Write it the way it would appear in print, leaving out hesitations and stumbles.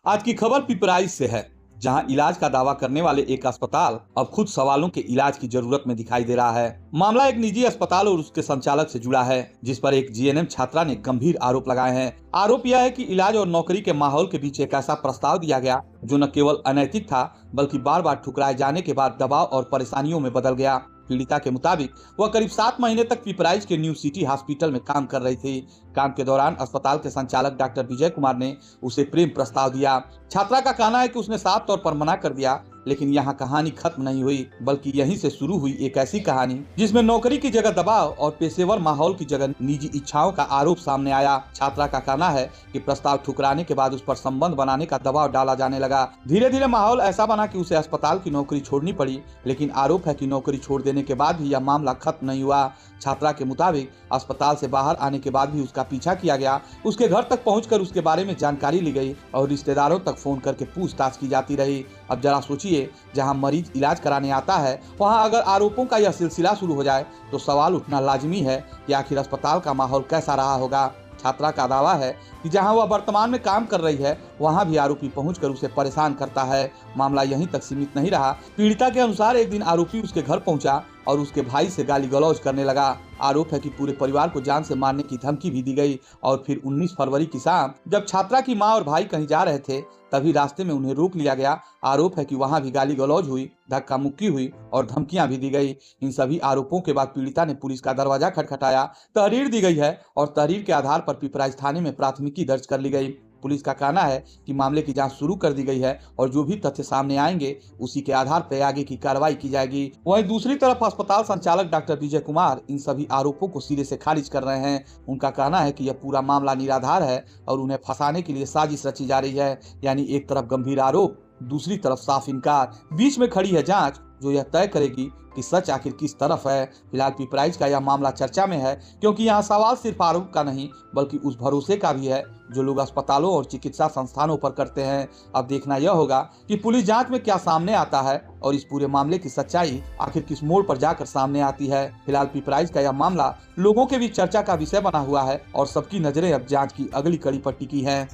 आज की खबर पिपराइच से है, जहां इलाज का दावा करने वाले एक अस्पताल अब खुद सवालों के इलाज की जरूरत में दिखाई दे रहा है। मामला एक निजी अस्पताल और उसके संचालक से जुड़ा है, जिस पर एक जीएनएम छात्रा ने गंभीर आरोप लगाए हैं। आरोप यह है कि इलाज और नौकरी के माहौल के बीच एक ऐसा प्रस्ताव दिया गया जो न केवल अनैतिक था, बल्कि बार बार ठुकराए जाने के बाद दबाव और परेशानियों में बदल गया। पीड़िता के मुताबिक वह करीब 7 महीने तक पिपराइच के न्यू सिटी हॉस्पिटल में काम कर रही थी। काम के दौरान अस्पताल के संचालक डॉक्टर विजय कुमार ने उसे प्रेम प्रस्ताव दिया। छात्रा का कहना है कि उसने साफ तौर पर मना कर दिया, लेकिन यहाँ कहानी खत्म नहीं हुई, बल्कि यहीं से शुरू हुई एक ऐसी कहानी जिसमें नौकरी की जगह दबाव और पेशेवर माहौल की जगह निजी इच्छाओं का आरोप सामने आया। छात्रा का कहना है कि प्रस्ताव ठुकराने के बाद उस पर संबंध बनाने का दबाव डाला जाने लगा। धीरे धीरे माहौल ऐसा बना कि उसे अस्पताल की नौकरी छोड़नी पड़ी, लेकिन आरोप है कि नौकरी छोड़ देने के बाद भी यह मामला खत्म नहीं हुआ। छात्रा के मुताबिक अस्पताल से बाहर आने के बाद भी उसका पीछा किया गया, उसके घर तक पहुंचकर उसके बारे में जानकारी ली गई और रिश्तेदारों तक फोन करके पूछताछ की जाती रही। अब जरा सोचिए, जहां मरीज इलाज कराने आता है, वहां अगर आरोपों का यह सिलसिला शुरू हो जाए तो सवाल उठना लाजमी है कि आखिर अस्पताल का माहौल कैसा रहा होगा। छात्रा का दावा है कि जहां वह वर्तमान में काम कर रही है, वहां भी आरोपी पहुंचकर उसे परेशान करता है। मामला यहीं तक सीमित नहीं रहा। पीड़िता के अनुसार एक दिन आरोपी उसके घर पहुंचा और उसके भाई से गाली गलौज करने लगा। आरोप है कि पूरे परिवार को जान से मारने की धमकी भी दी गई और फिर 19 फरवरी की शाम जब छात्रा की मां और भाई कहीं जा रहे थे, तभी रास्ते में उन्हें रोक लिया गया। आरोप है कि वहां भी गाली गलौज हुई, धक्का मुक्की हुई और धमकियां भी दी गई। इन सभी आरोपों के बाद पीड़िता ने पुलिस का दरवाजा खटखटाया, तहरीर दी गई है और तहरीर के आधार पर पिपराइच थाने में प्राथमिकी दर्ज कर ली गई। पुलिस का कहना है कि मामले की जांच शुरू कर दी गई है और जो भी तथ्य सामने आएंगे उसी के आधार पर आगे की कार्रवाई की जाएगी। वहीं दूसरी तरफ अस्पताल संचालक डॉक्टर विजय कुमार इन सभी आरोपों को सिरे से खारिज कर रहे हैं। उनका कहना है कि यह पूरा मामला निराधार है और उन्हें फंसाने के लिए साजिश रची जा रही है। यानी एक तरफ गंभीर आरोप, दूसरी तरफ साफ इनकार, बीच में खड़ी है जांच जो यह तय करेगी कि सच आखिर किस तरफ है। फिलहाल पिपराइच का यह मामला चर्चा में है, क्योंकि यहाँ सवाल सिर्फ आरोप का नहीं बल्कि उस भरोसे का भी है जो लोग अस्पतालों और चिकित्सा संस्थानों पर करते हैं। अब देखना यह होगा कि पुलिस जांच में क्या सामने आता है और इस पूरे मामले की सच्चाई आखिर किस मोड़ पर जाकर सामने आती है। फिलहाल पिपराइच का यह मामला लोगों के बीच चर्चा का विषय बना हुआ है और सबकी नजरें अब जांच की अगली कड़ी पर टिकी हैं।